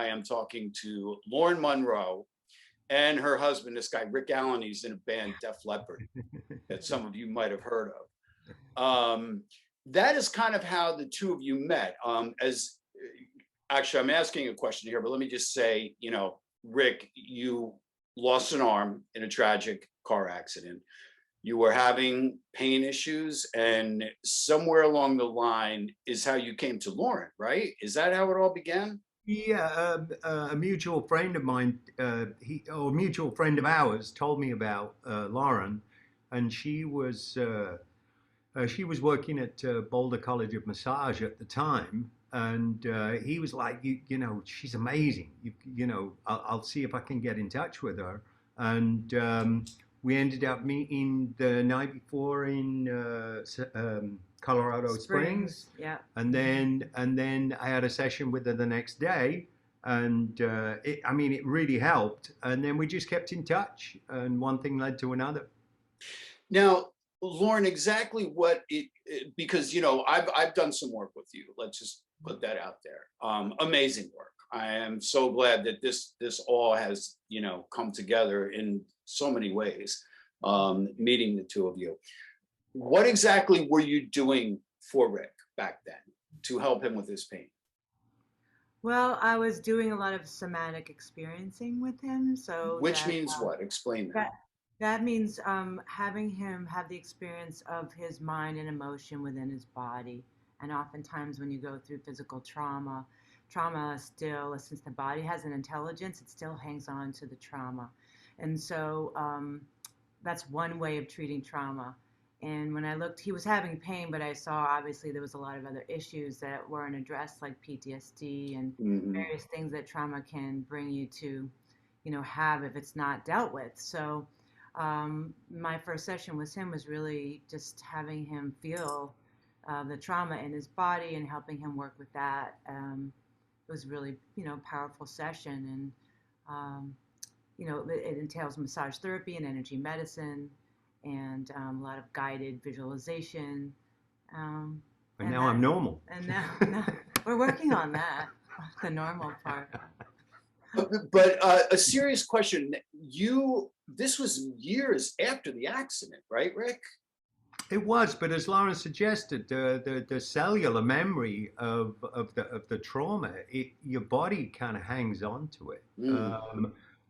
I am talking to Lauren Monroe and her husband, this guy, Rick Allen. He's in a band, Def Leppard, that some of you might have heard of. That is kind of how the two of you met. As actually, I'm asking a question here, but let me just say, Rick, you lost an arm in a tragic car accident. You were having pain issues, and somewhere along the line is how you came to Lauren, right? Is that how it all began? Yeah, a mutual friend of mine, a mutual friend of ours, told me about Lauren, and she was working at Boulder College of Massage at the time, and he was like, she's amazing. I'll see if I can get in touch with her. And we ended up meeting the night before in Colorado Springs, Yeah. and then I had a session with her the next day, and it really helped. And then we just kept in touch, and one thing led to another. Now, Lauren, exactly because I've done some work with you. Let's just put that out there. Amazing work. I am so glad that this all has come together in so many ways. Meeting the two of you. What exactly were you doing for Rick back then to help him with his pain? Well, I was doing a lot of somatic experiencing with him. So Which means what? Explain that. That means having him have the experience of his mind and emotion within his body. And oftentimes when you go through physical trauma still, since the body has an intelligence, it still hangs on to the trauma. And so that's one way of treating trauma. And when I looked, he was having pain, but I saw obviously there was a lot of other issues that weren't addressed, like PTSD and various things that trauma can bring you to, have if it's not dealt with. So my first session with him was really just having him feel the trauma in his body and helping him work with that. It was really, powerful session. And, it entails massage therapy and energy medicine and a lot of guided visualization. And now I'm normal. And now we're working on that, the normal part. But a serious question. This was years after the accident, right, Rick? It was, but as Lauren suggested, the cellular memory of the trauma, your body kind of hangs on to it.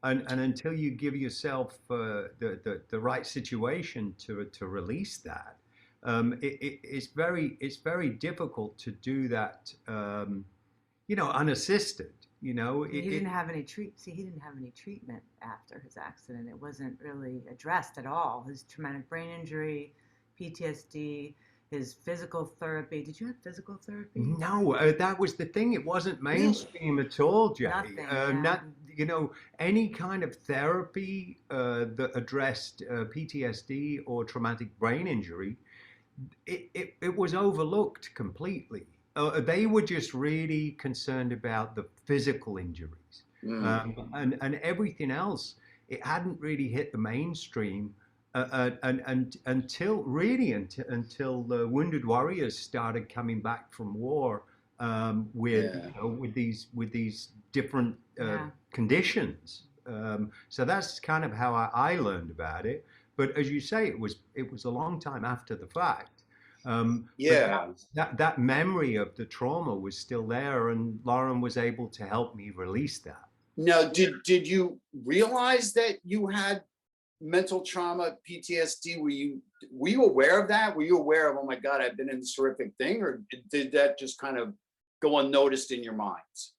And until you give yourself the right situation to release that, it's very difficult to do that, unassisted. He didn't have any he didn't have any treatment after his accident. It wasn't really addressed at all. His traumatic brain injury, PTSD, his physical therapy. Did you have physical therapy? No, that was the thing. It wasn't mainstream at all, Jay. Nothing, any kind of therapy that addressed PTSD or traumatic brain injury. It was overlooked completely. They were just really concerned about the physical injuries, and everything else. It hadn't really hit the mainstream. And until the Wounded Warriors started coming back from war with these different conditions. So that's kind of how I learned about it. But as you say, it was a long time after the fact. That memory of the trauma was still there, and Lauren was able to help me release that. Now, did you realize that you had mental trauma, PTSD? Were you aware of that? Were you aware of, oh my God, I've been in this horrific thing, or did that just kind of go unnoticed in your minds?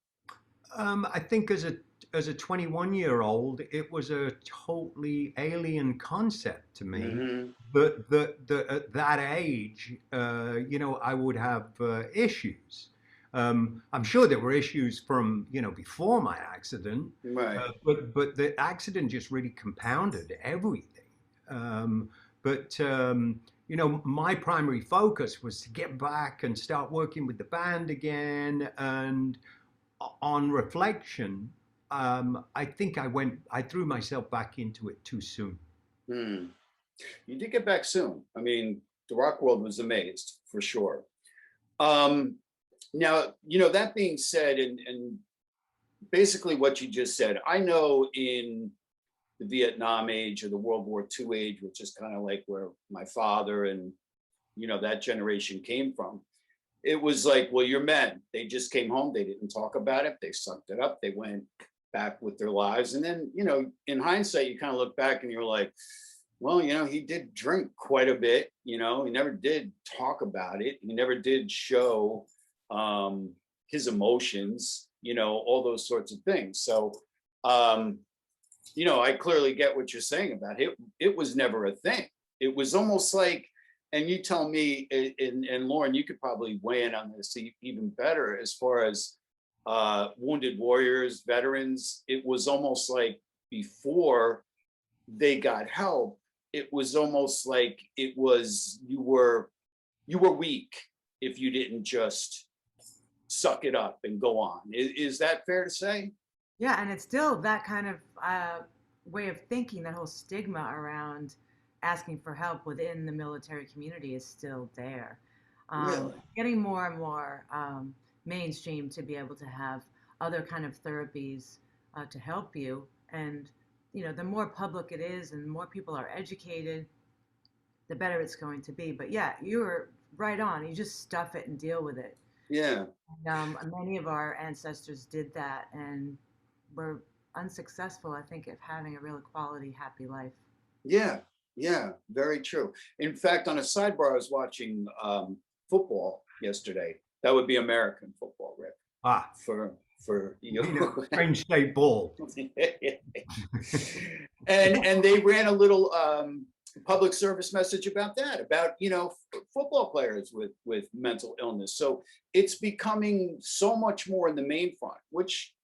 I think as a 21-year-old, it was a totally alien concept to me. But at that age, I would have issues. I'm sure there were issues from before my accident, right? But the accident just really compounded everything. My primary focus was to get back and start working with the band again. And on reflection, I think I threw myself back into it too soon. You did get back soon. I mean, the rock world was amazed for sure. Now, that being said, and basically what you just said. I know in the Vietnam age or the World War II age, which is kind of like where my father and that generation came from. It was like, well, you're men. They just came home. They didn't talk about it. They sucked it up. They went back with their lives. And then, in hindsight, you kind of look back and you're like, well, he did drink quite a bit. He never did talk about it. He never did show his emotions, all those sorts of things. So, I clearly get what you're saying about it. It was never a thing. It was almost like, and you tell me, and Lauren, you could probably weigh in on this even better as far as wounded warriors, veterans. It was almost like before they got help, it was almost like you were weak if you didn't just suck it up and go on. Is that fair to say? Yeah, and it's still that kind of way of thinking, that whole stigma around asking for help within the military community is still there. Really? Getting more and more mainstream to be able to have other kind of therapies to help you. And, the more public it is and the more people are educated, the better it's going to be. But yeah, you were right on. You just stuff it and deal with it. Yeah. And, many of our ancestors did that and were unsuccessful, I think, at having a real quality, happy life. Yeah. Yeah. Very true. In fact, on a sidebar, I was watching football yesterday. That would be American football, Rick. For you. French state ball. and they ran a little public service message about that, about football players with mental illness. So it's becoming so much more in the main front, which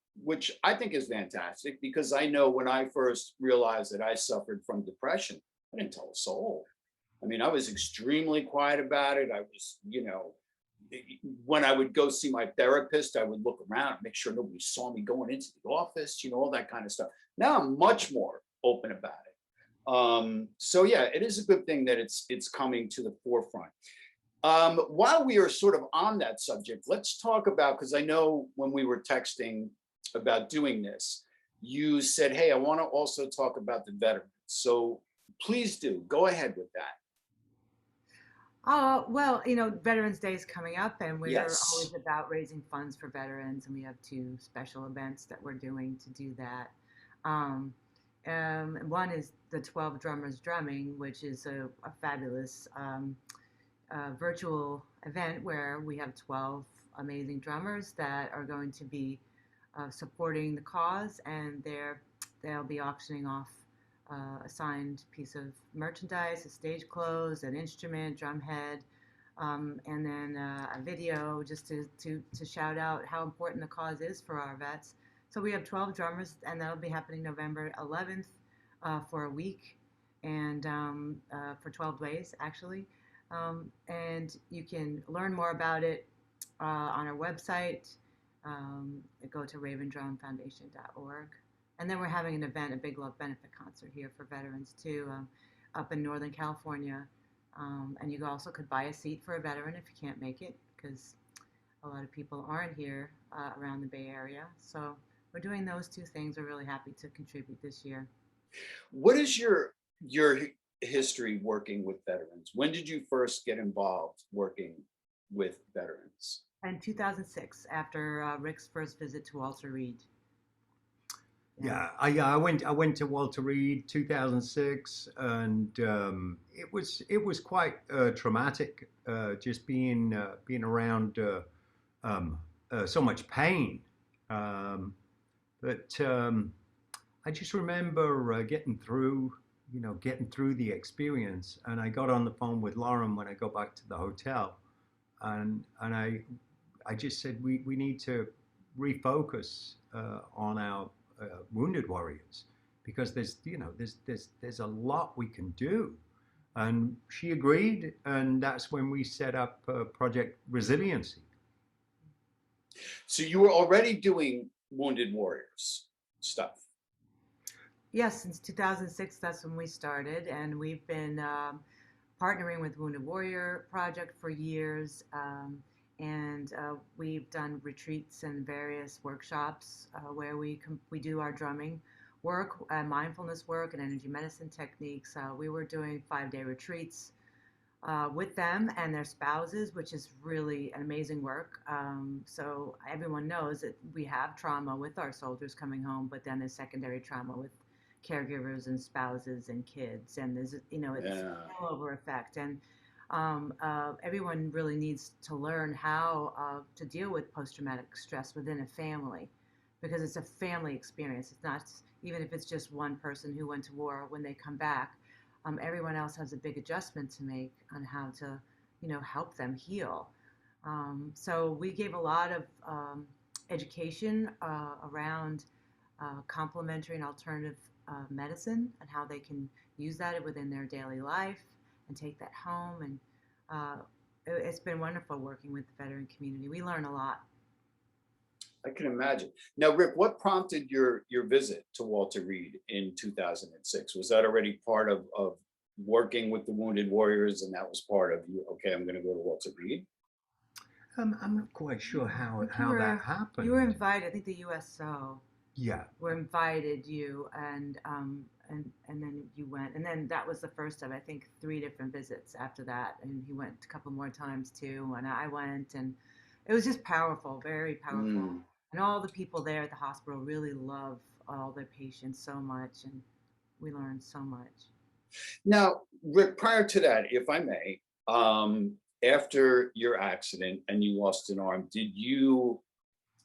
I think is fantastic, because I know when I first realized that I suffered from depression, I didn't tell a soul. I mean, I was extremely quiet about it. I was, when I would go see my therapist, I would look around and make sure nobody saw me going into the office, all that kind of stuff. Now I'm much more open about it. So yeah, it is a good thing that it's coming to the forefront. While we are sort of on that subject, let's talk about, because I know when we were texting about doing this, you said, hey, I want to also talk about the veterans. So please do go ahead with that. Well, Veterans Day is coming up, and we're Yes. always about raising funds for veterans, and we have 2 special events that we're doing to do that. One is the 12 Drummers Drumming, which is a fabulous virtual event where we have 12 amazing drummers that are going to be supporting the cause, and they'll be auctioning off a signed piece of merchandise, a stage clothes, an instrument, drum head, and then a video just to shout out how important the cause is for our vets. So we have 12 drummers, and that'll be happening November 11th for a week, and for 12 days, actually. And you can learn more about it on our website. Go to ravendrumfoundation.org. And then we're having an event, a Big Love benefit concert here for veterans too, up in Northern California. And you also could buy a seat for a veteran if you can't make it, because a lot of people aren't here around the Bay Area. So we're doing those 2 things. We're really happy to contribute this year. What is your history working with veterans? When did you first get involved working with veterans? In 2006, after Rick's first visit to Walter Reed. Yeah, I went to Walter Reed 2006, and it was quite traumatic, just being around so much pain. But I just remember getting through the experience, and I got on the phone with Lauren when I got back to the hotel, and I just said we need to refocus on our wounded warriors, because there's a lot we can do. And she agreed, and that's when we set up Project Resiliency. So you were already doing wounded warriors stuff? Yes, since 2006, that's when we started, and we've been partnering with Wounded Warrior Project for years, and we've done retreats and various workshops where we do our drumming work, mindfulness work, and energy medicine techniques. We were doing 5-day retreats with them and their spouses, which is really an amazing work. So everyone knows that we have trauma with our soldiers coming home, but then there's secondary trauma with caregivers and spouses and kids, and there's it's Yeah. spillover effect, and everyone really needs to learn how to deal with post-traumatic stress within a family, because it's a family experience. It's not, even if it's just one person who went to war, when they come back, everyone else has a big adjustment to make on how to, help them heal. So we gave a lot of education around complementary and alternative medicine and how they can use that within their daily life and take that home. And it's been wonderful working with the veteran community. We learn a lot. I can imagine. Now, Rick, what prompted your visit to Walter Reed in 2006? Was that already part of working with the Wounded Warriors, and that was part of you? Okay, I'm going to go to Walter Reed. I'm not quite sure how You how that were happened. you were invited. I think the USO Yeah. were invited you, and then you went, and then that was the first of, I think, 3 different visits after that, and he went a couple more times too, and I went, and it was just powerful, very powerful. Mm. And all the people there at the hospital really love all their patients so much, and we learned so much. Now, Rick, prior to that, if I may, after your accident and you lost an arm, did you,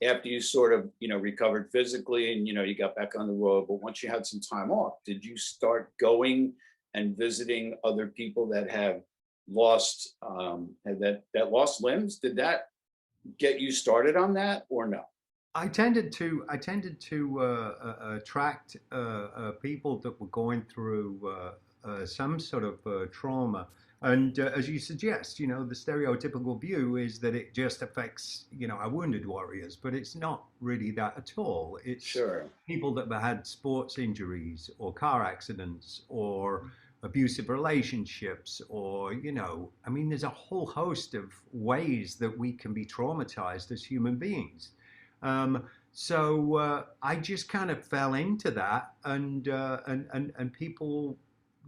after you sort of, recovered physically and, you got back on the road, but once you had some time off, did you start going and visiting other people that have lost, that lost limbs? Did that get you started on that or no? I tended to attract people that were going through some sort of trauma. And as you suggest, the stereotypical view is that it just affects, our wounded warriors, but it's not really that at all. It's Sure. people that have had sports injuries or car accidents or abusive relationships, or, I mean, there's a whole host of ways that we can be traumatized as human beings. So I just kind of fell into that, and people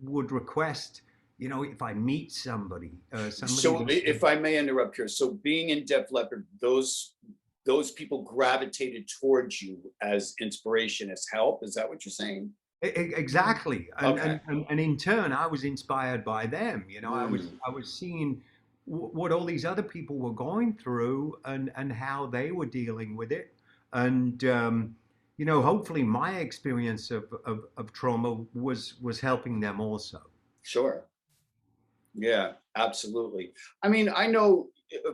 would request, if I meet somebody, somebody So that, if I may interrupt here, so being in Def Leppard, those people gravitated towards you as inspiration, as help. Is that what you're saying? exactly, Okay. and in turn, I was inspired by them. Mm. I was seeing what all these other people were going through, and how they were dealing with it, and hopefully my experience of trauma was helping them also. Sure. Yeah, absolutely. I mean, I know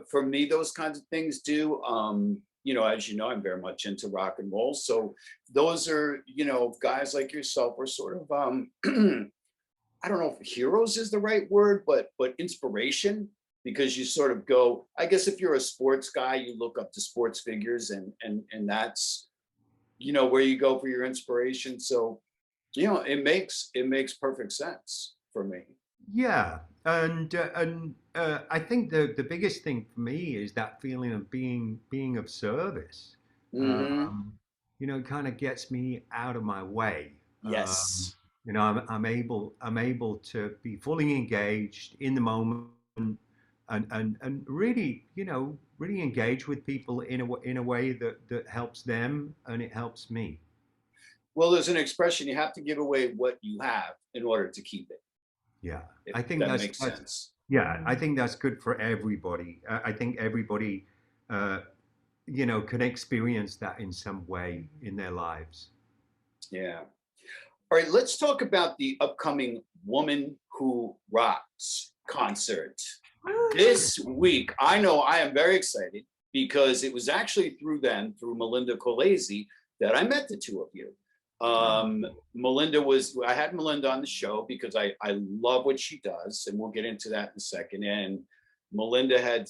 for me, those kinds of things do. As you know, I'm very much into rock and roll. So those are, guys like yourself were sort of, I don't know if heroes is the right word, but inspiration, because you sort of go, I guess if you're a sports guy, you look up to sports figures, and that's, where you go for your inspiration. So, it makes perfect sense for me. Yeah, and I think the biggest thing for me is that feeling of being of service. Hmm. Um, it kind of gets me out of my way. Yes. I'm able to be fully engaged in the moment, and really, really engage with people in a way that helps them and it helps me. Well, there's an expression, you have to give away what you have in order to keep it, Yeah, if I think that that's makes that's sense. yeah, I think that's good for everybody. I think everybody, uh, can experience that in some way in their lives. Yeah. All right, let's talk about the upcoming Woman Who Rocks concert. This week, I know I am very excited because it was actually through Melinda Colesi, that I met the two of you. Um, I had Melinda on the show because I love what she does, and we'll get into that in a second. And Melinda had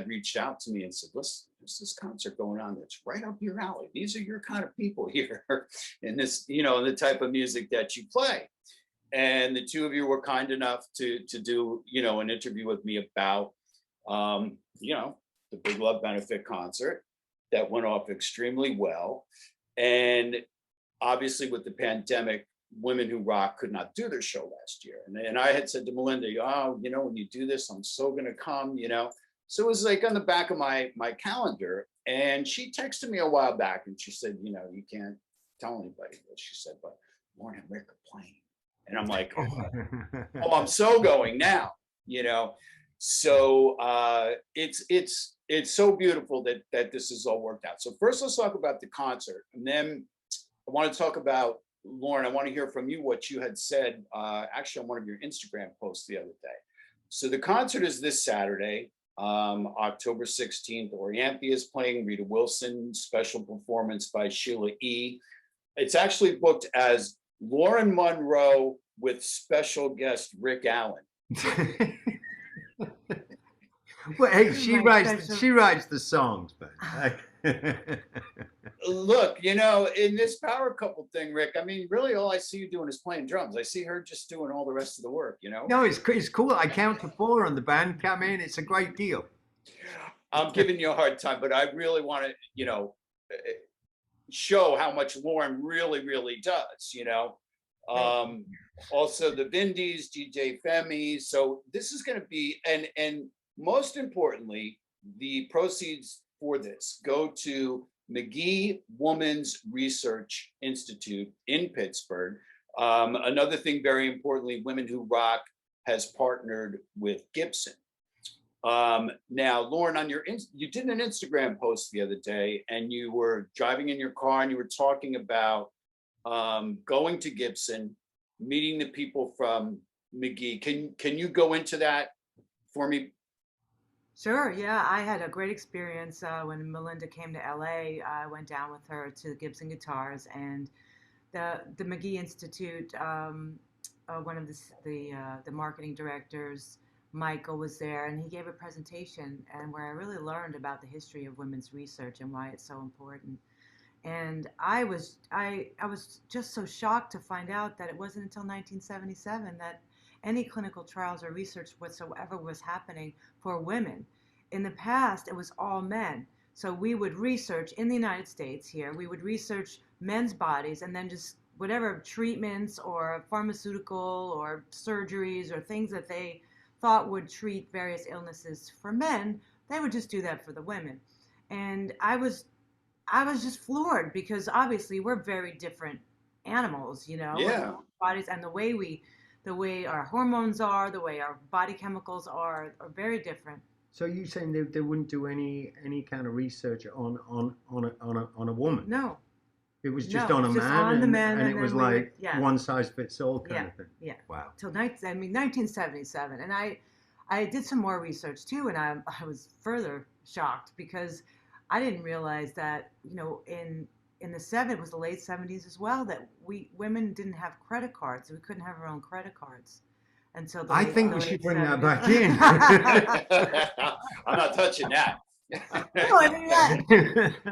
reached out to me and said, listen, there's this concert going on that's right up your alley. These are your kind of people here, and this, the type of music that you play. And the two of you were kind enough to do, an interview with me about, the Big Love Benefit concert that went off extremely well. And obviously with the pandemic, Women Who Rock could not do their show last year. And I had said to Melinda, oh, you know, when you do this, I'm so gonna come, you know. So it was like on the back of my calendar. And she texted me a while back and she said, you know, you can't tell anybody this. She said, but Lauren and Rick are playing. And I'm like, oh, I'm so going now, you know. So it's so beautiful that this is all worked out. So first let's talk about the concert. And then I want to talk about, Lauren, I want to hear from you what you had said actually on one of your Instagram posts the other day. So the concert is this Saturday, October 16th. Orianthi is playing, Rita Wilson, special performance by Sheila E. It's actually booked as Lauren Monroe with special guest Rick Allen. Well, hey, she writes the songs, but look, you know, in this power couple thing, Rick, I mean, really all I see you doing is playing drums. I see her just doing all the rest of the work, you know? No, it's cool. I count to 4 on the band come in. It's a great deal. I'm giving you a hard time, but I really want to, you know, show how much Lauren really, really does, you know? Also the Vindies, DJ Femi. So this is going to be, and most importantly, the proceeds for this go to McGee Women's Research Institute in Pittsburgh. Another thing, very importantly, Women Who Rock has partnered with Gibson. Now, Lauren, on you did an Instagram post the other day, and you were driving in your car, and you were talking about going to Gibson, meeting the people from McGee. Can you go into that for me? Sure. Yeah, I had a great experience when Melinda came to LA. I went down with her to Gibson Guitars, and the McGee Institute. One of the marketing directors, Michael, was there, and he gave a presentation, and where I really learned about the history of women's research and why it's so important. And I was just so shocked to find out that it wasn't until 1977 that any clinical trials or research whatsoever was happening for women. In the past, it was all men. So we would research in the United States here, we would research men's bodies, and then just whatever treatments or pharmaceutical or surgeries or things that they thought would treat various illnesses for men, they would just do that for the women. And I was just floored, because obviously we're very different animals, you know, Yeah. bodies, and the way our hormones are, the way our body chemicals are very different. So you saying they wouldn't do any kind of research on a woman? No. It was just on a just man, on the men, and it was like yeah. one size fits all kind Yeah, of thing. yeah. Wow. Till 1977, and I did some more research too, and I was further shocked, because I didn't realize that, you know, in the it was the late 70s as well, that women didn't have credit cards. We couldn't have our own credit cards until I think we should bring that back in. I'm not touching that. No, I mean,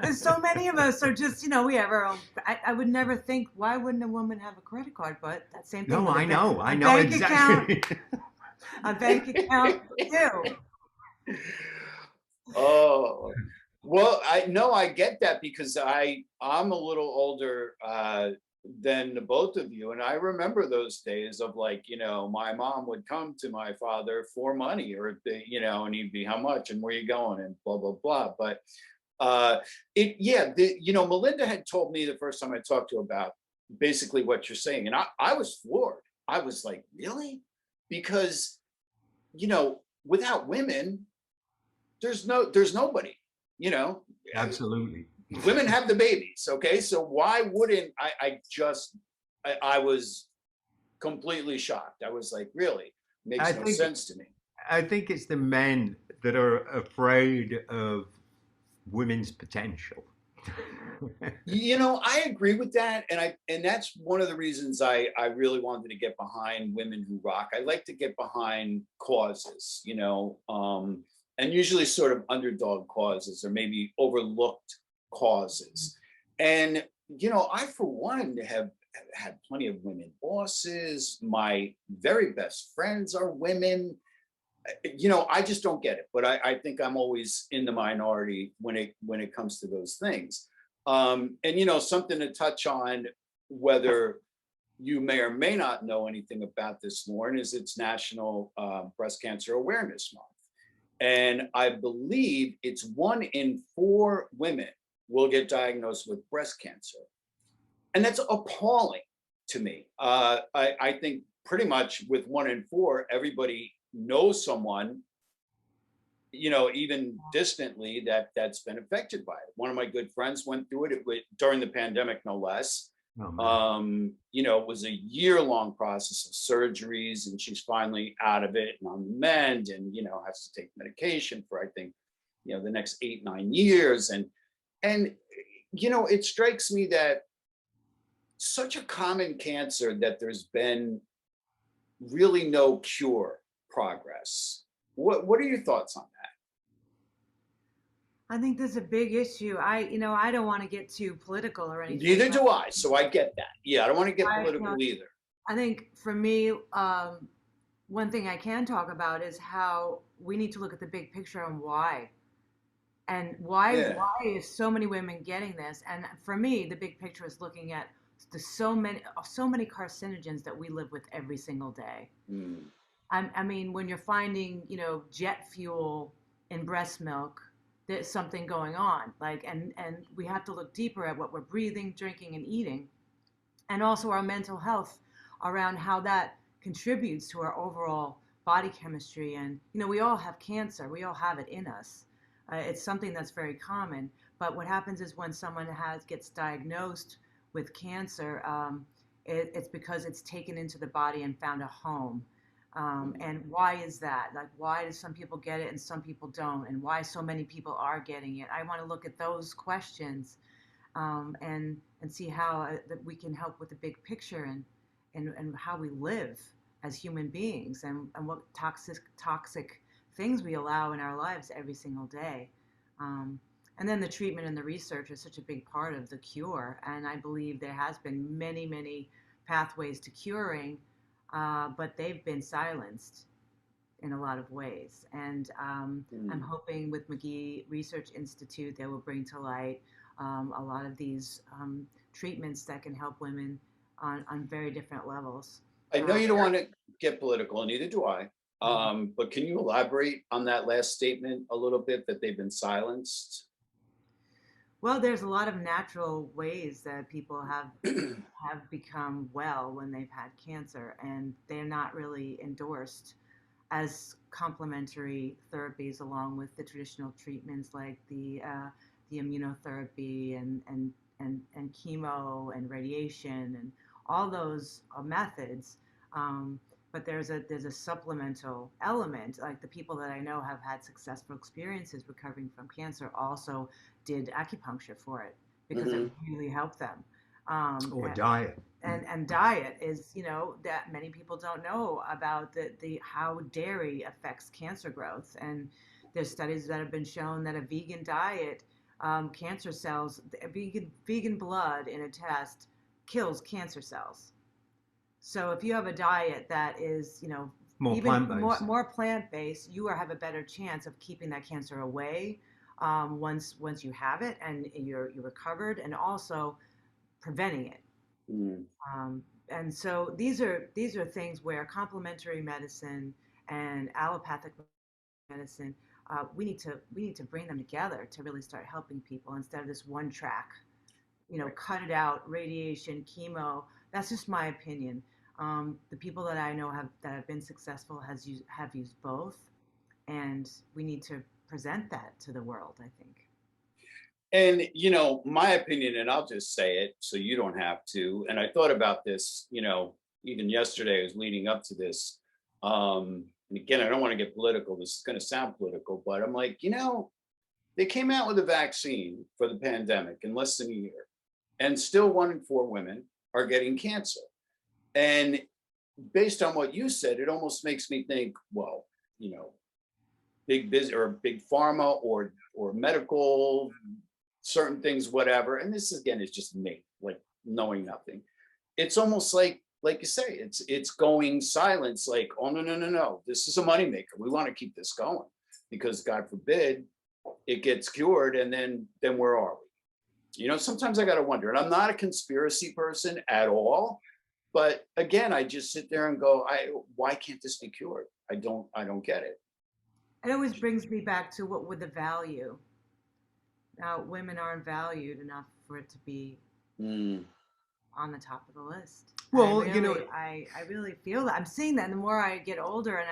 there's so many of us are just, you know, we have our own. I would never think, why wouldn't a woman have a credit card? But that same thing. No, I know exactly. A bank account too. Oh, well, I get that, because I'm a little older than the both of you, and I remember those days of, like, you know, my mom would come to my father for money, or you know, and he'd be, how much, and where you going, and blah blah blah. But you know, Melinda had told me the first time I talked to her about basically what you're saying, and I was floored. I was like, really? Because, you know, without women, there's nobody, you know. Absolutely. Women have the babies, okay? So why wouldn't I was completely shocked. I was like, really? Makes no sense to me. I think it's the men that are afraid of women's potential. You know, I agree with that, and that's one of the reasons I really wanted to get behind Women Who Rock. I like to get behind causes, you know, and usually sort of underdog causes, or maybe overlooked causes. And, you know, I, for one, have had plenty of women bosses. My very best friends are women. I just don't get it. But I think I'm always in the minority when it comes to those things. And something to touch on, whether you may or may not know anything about this, Lauren, is it's National Breast Cancer Awareness Month. And I believe it's 1 in 4 women will get diagnosed with breast cancer. And that's appalling to me. I think pretty much with 1 in 4, everybody knows someone, even distantly, that's been affected by it. One of my good friends went through it, during the pandemic, no less. Oh, man. It was a year-long process of surgeries, and she's finally out of it and on the mend, and has to take medication for, I think, the next 8-9 years. And it strikes me that such a common cancer that there's been really no cure progress. What are your thoughts on that? I think there's a big issue. I don't want to get too political or anything. Neither do I. So I get that. Yeah, I don't want to get political either. I think for me, one thing I can talk about is how we need to look at the big picture and why. And why is so many women getting this? And for me, the big picture is looking at the so many carcinogens that we live with every single day. Mm. I mean, when you're finding, jet fuel in breast milk, there's something going on. And we have to look deeper at what we're breathing, drinking, and eating, and also our mental health around how that contributes to our overall body chemistry. And we all have cancer. We all have it in us. It's something that's very common. But what happens is when someone gets diagnosed with cancer, it's because it's taken into the body and found a home. And why is that? Why do some people get it and some people don't? And why so many people are getting it? I want to look at those questions and see how that we can help with the big picture and how we live as human beings and what toxic things we allow in our lives every single day. And then the treatment and the research is such a big part of the cure. And I believe there has been many, many pathways to curing, but they've been silenced in a lot of ways. And I'm hoping with McGee Research Institute, they will bring to light a lot of these treatments that can help women on very different levels. I know you don't want to get political, and neither do I. But can you elaborate on that last statement a little bit, that they've been silenced? Well, there's a lot of natural ways that people have become well when they've had cancer, and they're not really endorsed as complementary therapies along with the traditional treatments like the immunotherapy and chemo and radiation and all those methods. But there's a supplemental element. Like the people that I know have had successful experiences recovering from cancer also did acupuncture for it because it really helped them. Or diet. And diet is, that many people don't know about the how dairy affects cancer growth. And there's studies that have been shown that a vegan diet, cancer cells, vegan blood in a test kills cancer cells. So if you have a diet that is, more plant-based, more plant-based, you have a better chance of keeping that cancer away once you have it and you're recovered, and also preventing it. And so these are things where complementary medicine and allopathic medicine, we need to bring them together to really start helping people instead of this one track. Cut it out, radiation, chemo. That's just my opinion. The people that I know that have been successful have used both, and we need to present that to the world, I think. And my opinion, and I'll just say it so you don't have to. And I thought about this, even yesterday, I was leading up to this. And again, I don't want to get political. This is going to sound political, but I'm like, they came out with a vaccine for the pandemic in less than a year, and still 1 in 4 women are getting cancer. And based on what you said, it almost makes me think, well, big business or big pharma or medical, certain things, whatever. And this again is just me, like knowing nothing. It's almost like like you say, it's going silence. Like, oh no, no, no, no, this is a moneymaker. We want to keep this going because God forbid it gets cured, and then where are we? You know, sometimes I got to wonder, and I'm not a conspiracy person at all, but again, I just sit there and go, why can't this be cured? I don't get it. It always brings me back to what would the value. Now, women aren't valued enough for it to be Mm, on the top of the list. Well, I really feel that. I'm seeing that. And the more I get older, and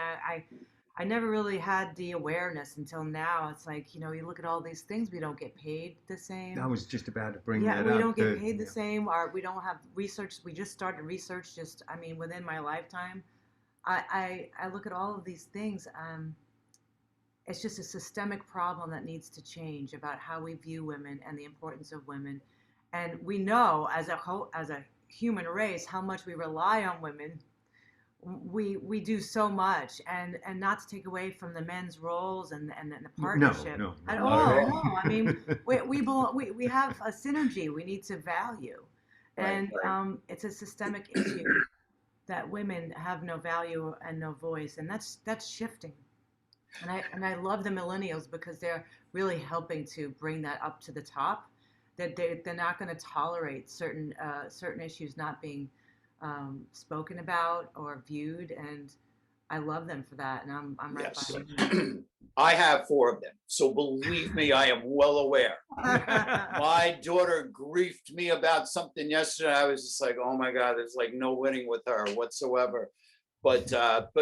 I never really had the awareness until now. It's like, you look at all these things, we don't get paid the same. I was just about to bring Yeah, that we up. don't get paid the same, or we don't have research. We just started research within my lifetime. I look at all of these things. It's just a systemic problem that needs to change about how we view women and the importance of women. And we know as a human race how much we rely on women. We do so much, and not to take away from the men's roles and the partnership No, at not all. at all. No, I mean we have a synergy we need to value, right, and it's a systemic issue that women have no value and no voice, and that's shifting. And I love the millennials because they're really helping to bring that up to the top. That they're not going to tolerate certain issues not being spoken about or viewed, and I love them for that. And I'm right yes. behind them. I have 4 of them, so believe me, I am well aware. My daughter griefed me about something yesterday. I was just like, oh my God, there's like no winning with her whatsoever. But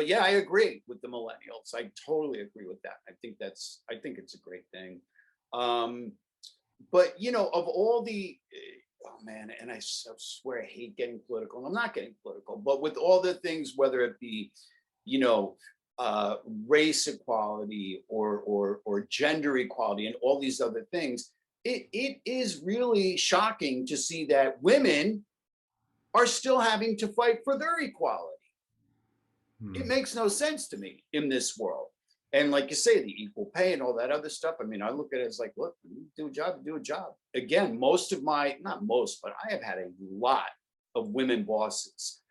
yeah, I agree with the millennials. I totally agree with that. I think it's a great thing. But of all the, oh man, and I swear I hate getting political, and I'm not getting political, but with all the things, whether it be, you know, race equality or gender equality and all these other things, it is really shocking to see that women are still having to fight for their equality. It makes no sense to me in this world. And like you say, the equal pay and all that other stuff. I mean, I look at it as like, look, you do a job, do a job. Again, not most, but I have had a lot of women bosses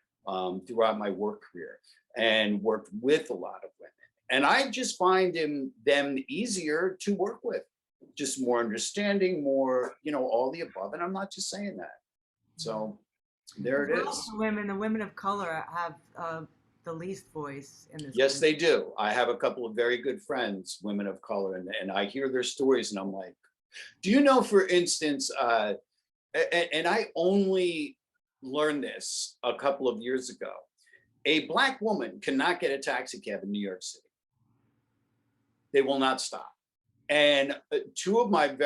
throughout my work career and worked with a lot of women. And I just find them easier to work with, just more understanding, more, all the above. And I'm not just saying that. So there it is. The women of color have the least voice in this. Yes, country. they do. I have a couple of very good friends, women of color, and I hear their stories and I'm like, do you know, for instance, and I only learned this a couple of years ago, a Black woman cannot get a taxi cab in New York City. They will not stop. And two women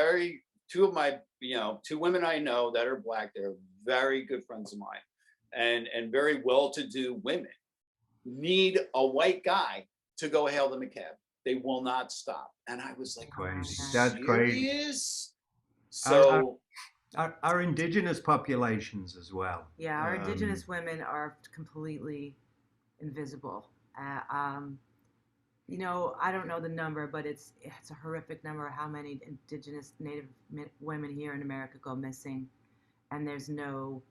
I know that are Black, they're very good friends of mine and very well-to-do women, need a white guy to go hail them a cab. They will not stop. And I was like, That's crazy. So our indigenous populations as well. Yeah, our indigenous women are completely invisible. I don't know the number, but it's a horrific number of how many indigenous Native women here in America go missing, and there's no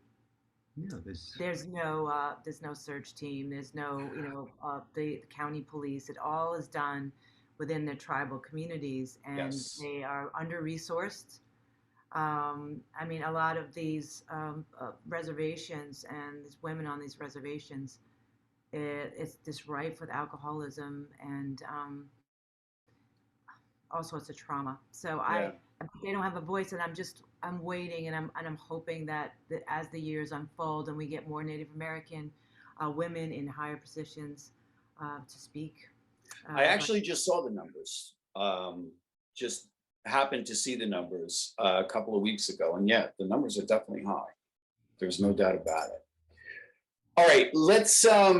search team. There's no the county police. It all is done within their tribal communities, and yes. they are under resourced. A lot of these reservations and these women on these reservations, it's just rife with alcoholism and all sorts of trauma. So they don't have a voice, and I'm waiting, and I'm hoping that as the years unfold and we get more Native American women in higher positions to speak. I actually just saw the numbers. Just happened to see the numbers a couple of weeks ago, and yeah, the numbers are definitely high. There's no doubt about it. All right, let's. I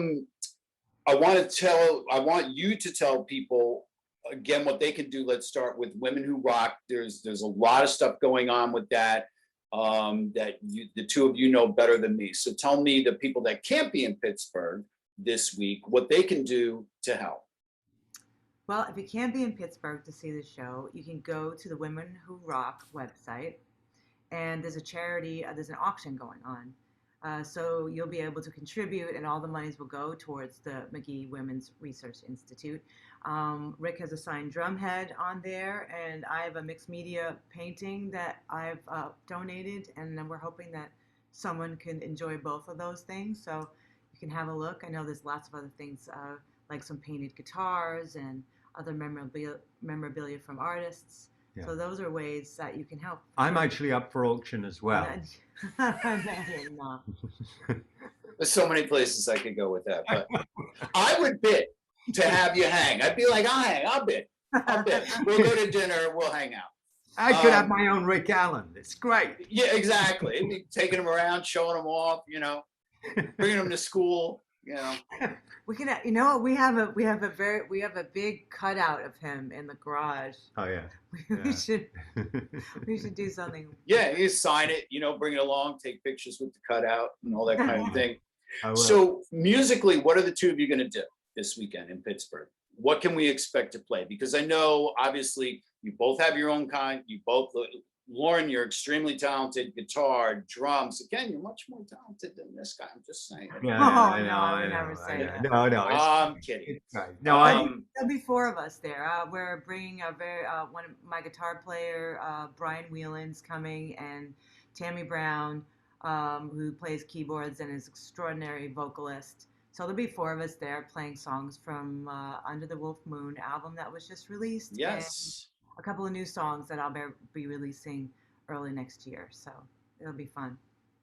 want you to tell people again what they can do. Let's start with Women Who Rock. There's a lot of stuff going on with that the two of you know better than me. So tell me, the people that can't be in Pittsburgh this week, what they can do to help. Well, if you can't be in Pittsburgh to see the show, you can go to the Women Who Rock website, and there's a charity, there's an auction going on. So you'll be able to contribute, and all the monies will go towards the McGee Women's Research Institute. Rick has a signed drum head on there, and I have a mixed media painting that I've donated, and then we're hoping that someone can enjoy both of those things. So you can have a look. I know there's lots of other things, like some painted guitars and other memorabilia from artists. Yeah. So those are ways that you can help. I'm actually up for auction as well. No. There's so many places I could go with that, but I would bid to have you hang. I'd be like, I'll bid. We'll go to dinner, we'll hang out. I could have my own Rick Allen. It's great. Yeah, exactly. It'd be taking him around, showing him off, bringing him to school, We can, we have a big cutout of him in the garage. Oh yeah. We should do something. Yeah, you sign it, bring it along, take pictures with the cutout and all that kind of thing. So musically, what are the two of you going to do this weekend in Pittsburgh? What can we expect to play? Because I know, obviously, you both have your own kind. Lauren, you're extremely talented. Guitar, drums. Again, you're much more talented than this guy. I'm just saying. Yeah, I would never say that. No, I'm kidding. Right. There'll be four of us there. We're bringing one of my guitar player, Brian Whelan's coming, and Tammy Brown, who plays keyboards and is an extraordinary vocalist. So there'll be four of us there playing songs from Under the Wolf Moon album that was just released. Yes. And a couple of new songs that I'll be releasing early next year. So it'll be fun.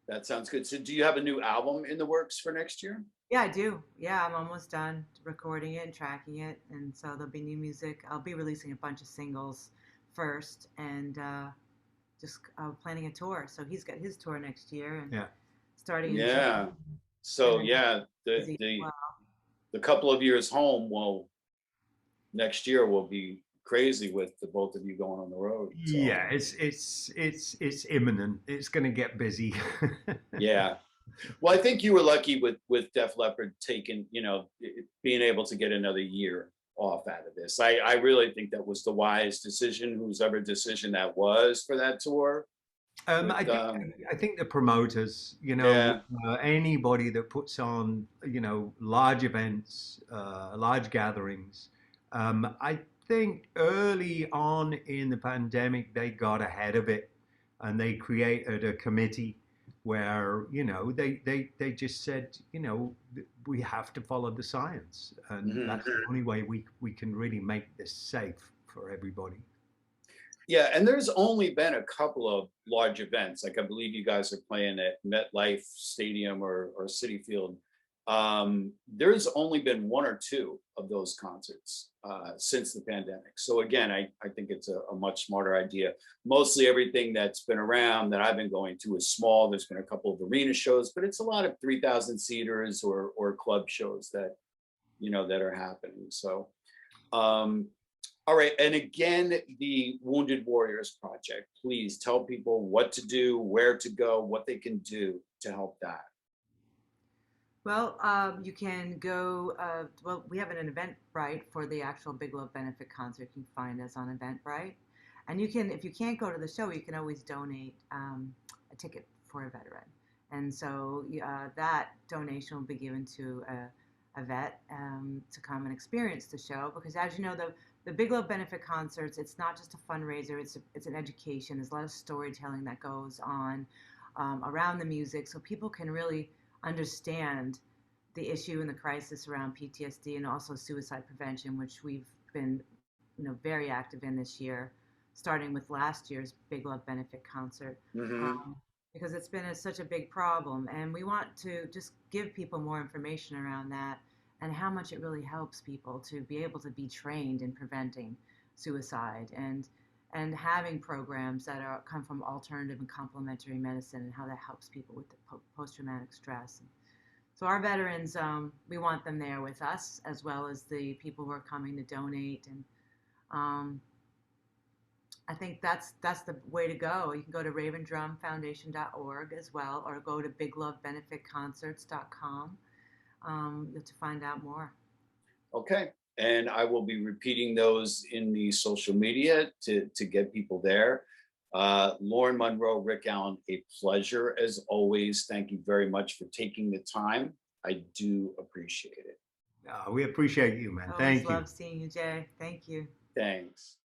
That sounds good. So do you have a new album in the works for next year? Yeah, I do. Yeah, I'm almost done recording it and tracking it. And so there'll be new music. I'll be releasing a bunch of singles first, and just planning a tour. So he's got his tour next year, and starting. Yeah. So the couple of years home, well, next year will be crazy with the both of you going on the road. So. Yeah, it's imminent. It's going to get busy. Yeah. Well, I think you were lucky with Def Leppard taking, being able to get another year off out of this. I really think that was the wise decision, whose ever decision that was for that tour. I think the promoters, anybody that puts on, large events, large gatherings. I think early on in the pandemic, they got ahead of it, and they created a committee where, they just said, we have to follow the science, and that's the only way we can really make this safe for everybody. Yeah, and there's only been a couple of large events. Like I believe you guys are playing at MetLife Stadium or Citi Field. There's only been one or two of those concerts since the pandemic. So again, I think it's a much smarter idea. Mostly everything that's been around that I've been going to is small. There's been a couple of arena shows, but it's a lot of 3,000 seaters or club shows that, that are happening. So, all right. And again, the Wounded Warriors Project, please tell people what to do, where to go, what they can do to help that. Well, you can go, we have an Eventbrite for the actual Big Love Benefit concert. You can find us on Eventbrite. And you can, if you can't go to the show, you can always donate a ticket for a veteran. And so that donation will be given to a vet to come and experience the show. Because as you know, the Big Love Benefit concerts, it's not just a fundraiser, it's an education. There's a lot of storytelling that goes on around the music, so people can really understand the issue and the crisis around PTSD and also suicide prevention, which we've been very active in this year, starting with last year's Big Love Benefit concert, because it's been such a big problem. And we want to just give people more information around that and how much it really helps people to be able to be trained in preventing suicide and having programs that come from alternative and complementary medicine and how that helps people with the post-traumatic stress. So our veterans, we want them there with us, as well as the people who are coming to donate. And I think that's the way to go. You can go to ravendrumfoundation.org as well, or go to biglovebenefitconcerts.com to find out more. Okay. And I will be repeating those in the social media to get people there. Lauren Monroe, Rick Allen, a pleasure as always. Thank you very much for taking the time. I do appreciate it. We appreciate you, man. Always Thank you. love seeing you, Jay. Thank you. Thanks.